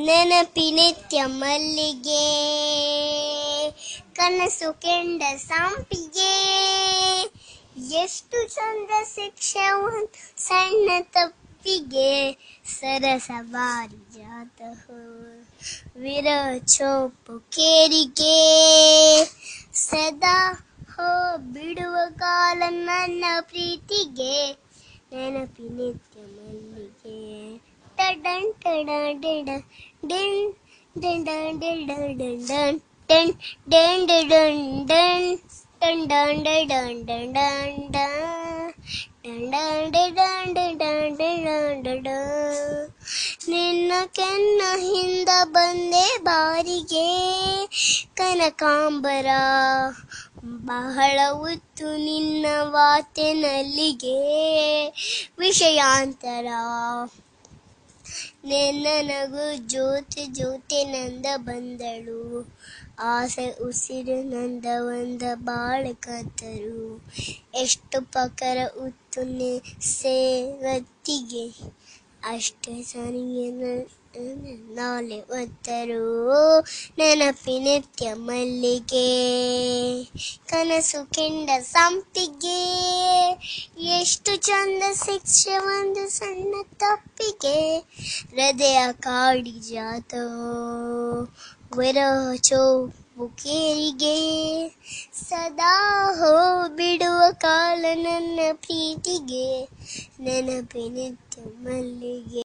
ನೆನಪಿನಿತ್ಯ ಮಲ್ಲಿಗೆ, ಕನಸು ಕೆಂಡ ಸಂಪಿಗೆ. ಎಷ್ಟು ಚಂದ ಶಿಕ್ಷೆ ಒಂದು ಸಣ್ಣ ತಪ್ಪಿಗೆ, ಸರಸ ಬಾರಿ ಜಾತ ವಿರಹ ಚೋಪು ಕೇರಿಗೆ. ಸದಾ ಹೋ ಬಿಡುವ ಕಾಲ ನನ್ನ ಪ್ರೀತಿಗೆ, ನೆನಪಿನಿತ್ಯ ಮಲ್ಲಿಗೆ. ಟಡನ್ ಟಡನ್ ಡಿಡನ್ ಡಿನ್ ಡಿಡನ್ ಡಿಡನ್ ಡಿಡನ್ ಡಿನ್ ಡಿನ್ ಡಿಡನ್ ಡಿನ್ ಡನ್ ಡನ್ ಡಿಡನ್ ಡಿಡನ್ ಡನ್ ಡನ್ ಡಿಡನ್ ಡಿಡನ್ ಡಿಡನ್ ಡಿಡನ್. ನಿನ್ನ ಕೆನ್ನ ಹಿಂದ ಬಂದೆ ಬಾರಿಗೆ, ಕನಕಾಂಬರ ಬಹಳ ಉತ್ತು ನಿನ್ನ ವಾತೆನಲ್ಲಿಗೆ. ವಿಷಯಾಂತರ ನಿನ್ನ ನಗು ಜ್ಯೋತಿ ಜ್ಯೋತಿ ನಂದ ಬಂದಳು, ಆಸೆ ಉಸಿರು ನಂದ ಒಂದ ಬಾಳ ಕತ್ತರು. ಎಷ್ಟು ಪಕರ ಉತ್ತು ಸೇವತ್ತಿಗೆ, ಅಷ್ಟೇ ಸನಿಗೆ ನಾಲೆ ಒತ್ತರು. ನೆನಪಿನಿತ್ಯ ಮಲ್ಲಿಗೆ, ಕನಸು ಕೆಂಡ ಸಂಪಿಗೆ. ಎಷ್ಟು ಚಂದ ಶಿಕ್ಷೆ ಒಂದು ಸಣ್ಣ ತಪ್ಪಿಗೆ, ಹೃದಯ ಕಾಡಿ ಜಾತ ವಿರಹ ಚೋಪು ಕೇರಿಗೆ. ಸದಾ ಹೋ ಬಿಡುವ ಕಾಲ ನನ್ನ ಪ್ರೀತಿಗೆ, ನೆನಪಿನಿತ್ಯ ಮಲ್ಲಿಗೆ.